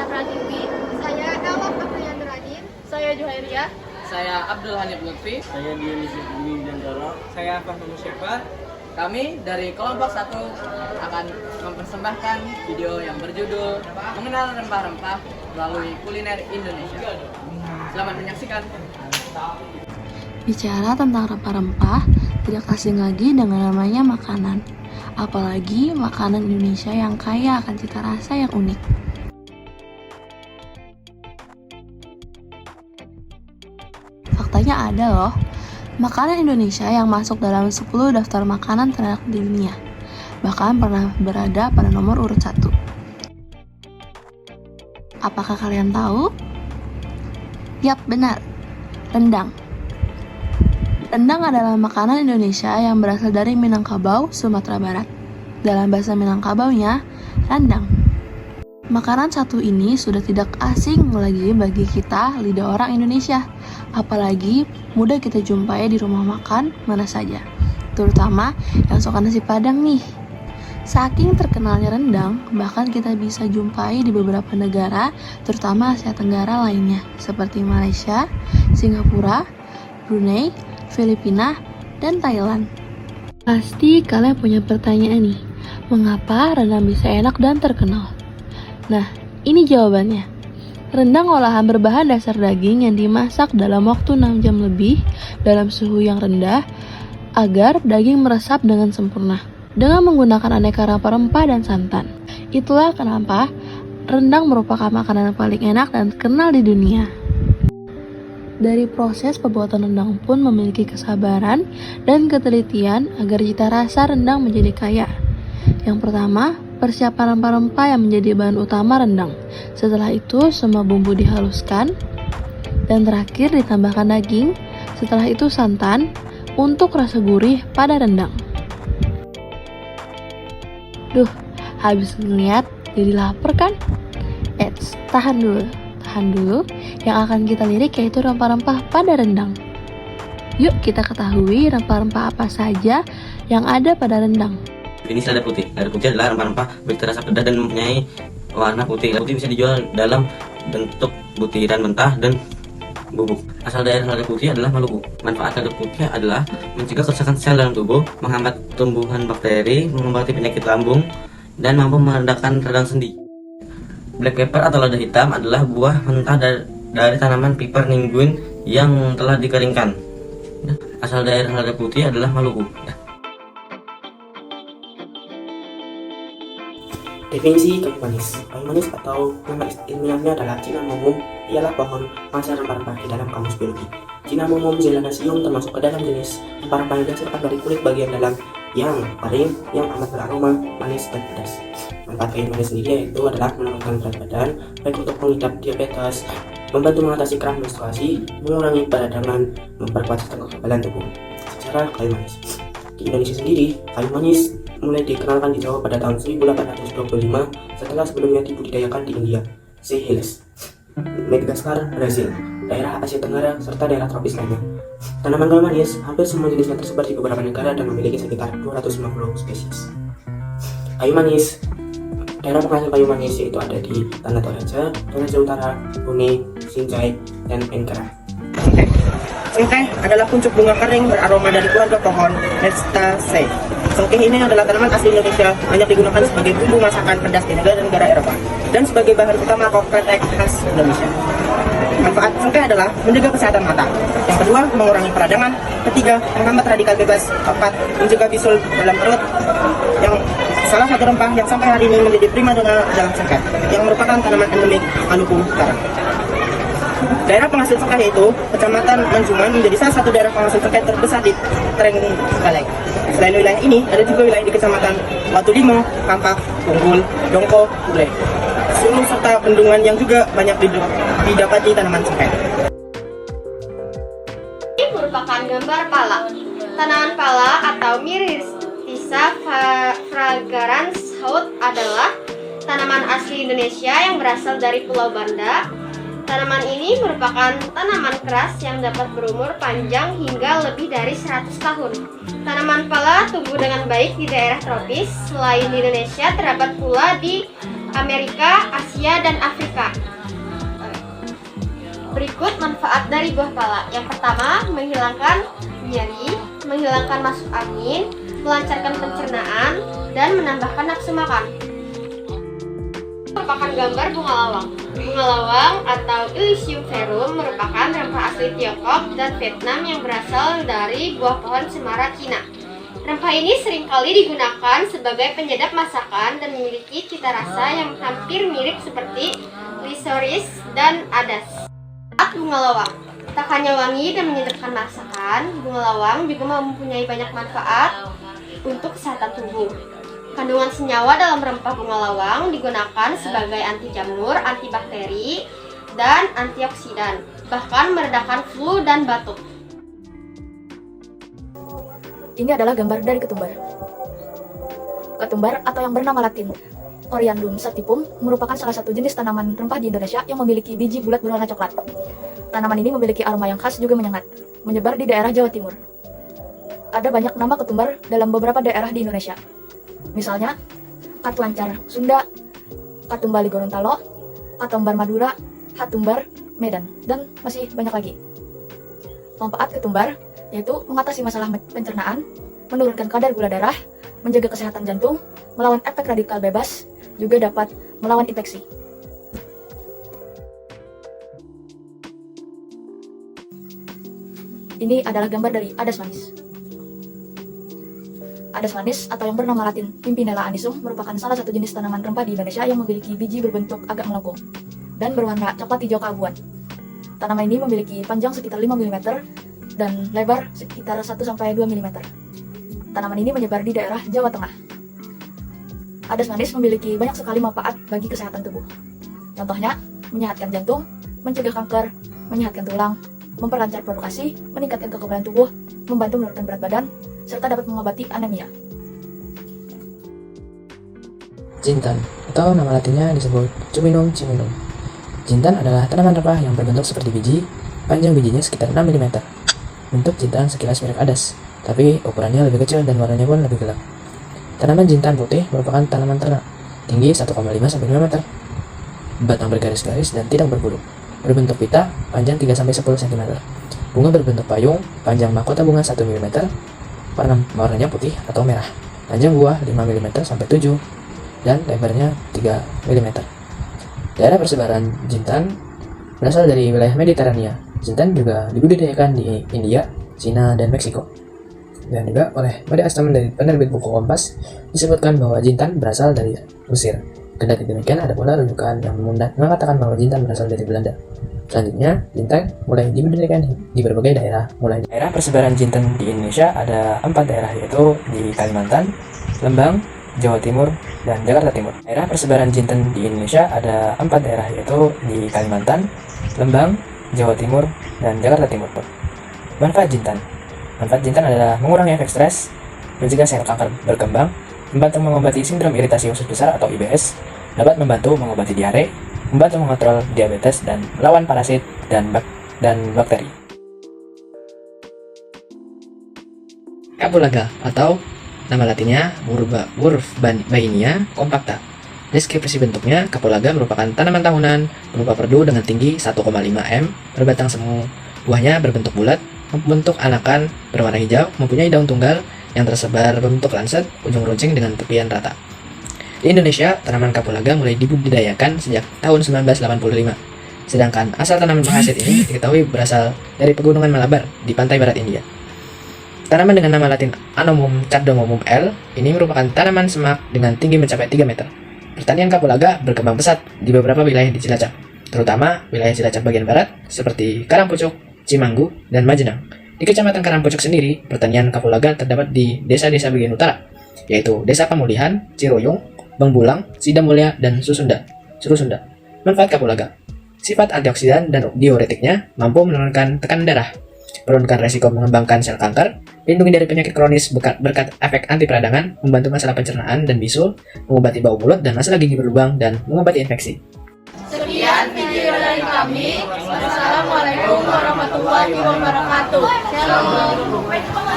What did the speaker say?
Saya Pratiwi. Saya Elok Apriyandranin. Saya Juhairia. Saya Abdul Hanif Lutfi. Saya Dionisio Dantara. Saya Fahmi Musyafa. Kami dari kelompok 1 akan mempersembahkan video yang berjudul Mengenal Rempah-Rempah melalui Kuliner Indonesia. Selamat menyaksikan. Bicara tentang rempah-rempah, tidak asing lagi dengan namanya makanan. Apalagi makanan Indonesia yang kaya akan cita rasa yang unik. Faktanya ada loh, makanan Indonesia yang masuk dalam 10 daftar makanan terenak di dunia. Bahkan pernah berada pada nomor urut 1. Apakah kalian tahu? Yap, benar. Rendang. Rendang adalah makanan Indonesia yang berasal dari Minangkabau, Sumatera Barat. Dalam bahasa Minangkabaunya, rendang. Makanan satu ini sudah tidak asing lagi bagi kita lidah orang Indonesia. Apalagi mudah kita jumpai di rumah makan mana saja. Terutama yang suka nasi padang nih. Saking terkenalnya rendang, bahkan kita bisa jumpai di beberapa negara, terutama Asia Tenggara lainnya, seperti Malaysia, Singapura, Brunei, Filipina, dan Thailand. Pasti kalian punya pertanyaan nih, mengapa rendang bisa enak dan terkenal? Nah, ini jawabannya. Rendang olahan berbahan dasar daging yang dimasak dalam waktu 6 jam lebih dalam suhu yang rendah agar daging meresap dengan sempurna dengan menggunakan aneka rempah-rempah dan santan. Itulah kenapa rendang merupakan makanan yang paling enak dan terkenal di dunia. Dari proses pembuatan rendang pun memiliki kesabaran dan ketelitian agar cita rasa rendang menjadi kaya. Yang pertama, persiapan rempah-rempah yang menjadi bahan utama rendang. Setelah itu, semua bumbu dihaluskan. Dan terakhir ditambahkan daging. Setelah itu santan untuk rasa gurih pada rendang. Duh, habis ngeliat jadi lapar kan? Eits, tahan dulu. Yang akan kita lirik yaitu rempah-rempah pada rendang. Yuk kita ketahui rempah-rempah apa saja yang ada pada rendang. Ini lada putih. Lada putih adalah rempah-rempah berterasa pedas dan mempunyai warna putih. Lada putih bisa dijual dalam bentuk butiran mentah dan bubuk. Asal daerah lada putih adalah Maluku. Manfaat lada putih adalah mencegah kerusakan sel dalam tubuh, menghambat tumbuhan bakteri, mengobati penyakit lambung, dan mampu meredakan radang sendi. Black pepper atau lada hitam adalah buah mentah dari tanaman piper ningguin yang telah dikeringkan. Asal daerah lada putih adalah Maluku. Definisi kayu manis. Kayu manis atau nama ilmiahnya adalah Cinnamomum ialah pohon penghasil rempah-rempah di dalam kamus biologi. Cinnamomum zelandaceum termasuk ke dalam jenis rempah-rempah yang dihasilkan dari kulit bagian dalam yang kering, yang amat beraroma manis dan pedas. Manfaat kayu manis sendiri yaitu adalah menurunkan berat badan, baik untuk pengidap diabetes, membantu mengatasi kram menstruasi, mengurangi peradangan, memperkuat sistem kekebalan tubuh. Secara kayu manis. Di Indonesia sendiri, kayu manis mulai dikenalkan di Jawa pada tahun 1825 setelah sebelumnya dibudidayakan di India, Seychelles, Madagaskar, Brazil, daerah Asia Tenggara, serta daerah tropis lainnya. Tanaman kayu manis hampir semua jenisnya tersebar di beberapa negara dan memiliki sekitar 250 spesies. Kayu manis. Daerah penghasil kayu manis yaitu ada di Tanah Toraja, Toraja Utara, Bone, Sinjai, dan Engkara. Cengkeh adalah kuncup bunga kering beraroma dari keluarga pohon Myrtaceae. Cengkeh ini adalah tanaman asli Indonesia, banyak digunakan sebagai bumbu masakan pedas di negara-negara Eropa dan sebagai bahan utama kroketek khas Indonesia. Manfaat cengkeh adalah menjaga kesehatan mata. Yang kedua, mengurangi peradangan. Ketiga, menghambat radikal bebas. Keempat, mencegah bisul dalam perut. Yang salah satu rempah yang sampai hari ini menjadi primadona adalah cengkeh, yang merupakan tanaman endemik Maluku Utara. Daerah penghasil cengkeh yaitu Kecamatan Manjuman menjadi salah satu daerah penghasil cengkeh terbesar di Trenggalek. Selain wilayah ini, ada juga wilayah di Kecamatan Watulimo, Kampak, Tunggul, Dongko, Ule, Sulu, serta bendungan yang juga banyak didapati tanaman cengkeh. Ini merupakan gambar pala. Tanaman pala atau Myrtilla fragrans Haut adalah tanaman asli Indonesia yang berasal dari Pulau Banda. Tanaman ini merupakan tanaman keras yang dapat berumur panjang hingga lebih dari 100 tahun. Tanaman pala tumbuh dengan baik di daerah tropis. Selain di Indonesia, terdapat pula di Amerika, Asia, dan Afrika. Berikut manfaat dari buah pala. Yang pertama, menghilangkan nyeri, menghilangkan masuk angin, melancarkan pencernaan, dan menambahkan nafsu makan. Merupakan gambar bunga lawang. Bunga lawang atau Illicium verum merupakan rempah asli Tiongkok dan Vietnam yang berasal dari buah pohon cemara Cina. Rempah ini seringkali digunakan sebagai penyedap masakan dan memiliki cita rasa yang hampir mirip seperti licorice dan adas. Bunga lawang tak hanya wangi dan menyedapkan masakan, bunga lawang juga mempunyai banyak manfaat untuk kesehatan tubuh. Kandungan senyawa dalam rempah bunga lawang digunakan sebagai anti jamur, antibakteri, dan antioksidan, bahkan meredakan flu dan batuk. Ini adalah gambar dari ketumbar. Ketumbar atau yang bernama latin Coriandrum sativum merupakan salah satu jenis tanaman rempah di Indonesia yang memiliki biji bulat berwarna coklat. Tanaman ini memiliki aroma yang khas juga menyengat, menyebar di daerah Jawa Timur. Ada banyak nama ketumbar dalam beberapa daerah di Indonesia. Misalnya, Katuancar Sunda, Katumbali Gorontalo, Katumbar Madura, Hatumbar Medan, dan masih banyak lagi. Manfaat ketumbar yaitu mengatasi masalah pencernaan, menurunkan kadar gula darah, menjaga kesehatan jantung, melawan efek radikal bebas, juga dapat melawan infeksi. Ini adalah gambar dari adas manis. Adas manis atau yang bernama latin Pimpinella anisum merupakan salah satu jenis tanaman rempah di Indonesia yang memiliki biji berbentuk agak melengkung dan berwarna coklat hijau keabuan. Tanaman ini memiliki panjang sekitar 5 mm dan lebar sekitar 1-2 mm. Tanaman ini menyebar di daerah Jawa Tengah. Adas manis memiliki banyak sekali manfaat bagi kesehatan tubuh. Contohnya, menyehatkan jantung, mencegah kanker, menyehatkan tulang, memperlancar produksi, meningkatkan kekebalan tubuh, membantu menurunkan berat badan, serta dapat mengobati anemia. Jintan, atau nama latinnya disebut Cuminum ciminum. Jintan adalah tanaman rempah yang berbentuk seperti biji, panjang bijinya sekitar 6 mm. Bentuk jintan sekilas mirip adas, tapi ukurannya lebih kecil dan warnanya pun lebih gelap. Tanaman jintan putih merupakan tanaman ternak, tinggi 1,5 sampai 2 meter. Batang bergaris-garis dan tidak berbulu. Berbentuk pita, panjang 3 sampai 10 cm. Bunga berbentuk payung, panjang mahkota bunga 1 mm. Warnanya putih atau merah. Panjang buah 5 mm sampai 7 dan lebarnya 3 mm. Daerah persebaran jintan berasal dari wilayah Mediterania. Jintan juga dibudidayakan di India, Cina, dan Meksiko. Dan juga oleh Made Astaman dari penerbit buku Kompas disebutkan bahwa jintan berasal dari Mesir. Kendati demikian, ada pula rujukan yang mengatakan bahwa jintan berasal dari Belanda. Selanjutnya, jintan mulai dibudidayakan di berbagai daerah. Mulai daerah persebaran jintan di Indonesia ada 4 daerah, yaitu di Kalimantan, Lembang, Jawa Timur, dan Jakarta Timur. Daerah persebaran jintan di Indonesia ada 4 daerah, yaitu di Kalimantan, Lembang, Jawa Timur, dan Jakarta Timur. Manfaat jintan. Manfaat jintan adalah mengurangi efek stres, mencegah sel kanker berkembang, membantu mengobati sindrom iritasi usus besar atau IBS, dapat membantu mengobati diare, membantu mengontrol diabetes dan melawan parasit dan bakteri. Kapulaga atau nama latinnya Wolfbania compacta. Deskripsi bentuknya, kapulaga merupakan tanaman tahunan berupa perdu dengan tinggi 1,5 m, berbatang semu. Buahnya berbentuk bulat, membentuk anakan, berwarna hijau, mempunyai daun tunggal yang tersebar berbentuk lancet, ujung runcing dengan tepian rata. Di Indonesia, tanaman kapulaga mulai dibudidayakan sejak tahun 1985. Sedangkan asal tanaman penghasil ini diketahui berasal dari pegunungan Malabar di pantai barat India. Tanaman dengan nama latin Anomum cardomomum L ini merupakan tanaman semak dengan tinggi mencapai 3 meter. Pertanian kapulaga berkembang pesat di beberapa wilayah di Cilacap, terutama wilayah Cilacap bagian barat seperti Karangpucuk, Cimanggu, dan Majenang. Di Kecamatan Karangpucuk sendiri, pertanian kapulaga terdapat di desa-desa bagian utara, yaitu Desa Pamulihan, Ciroyong, Bangbulang, Sidamulya, dan Surusunda. Manfaat kapulaga. Sifat antioksidan dan diuretiknya mampu menurunkan tekanan darah, menurunkan resiko mengembangkan sel kanker, lindungi dari penyakit kronis berkat efek anti peradangan, membantu masalah pencernaan dan bisul, mengobati bau mulut dan masalah gigi berlubang, dan mengobati infeksi. Sekian video dari kami. Wassalamualaikum warahmatullahi wabarakatuh. Shalom.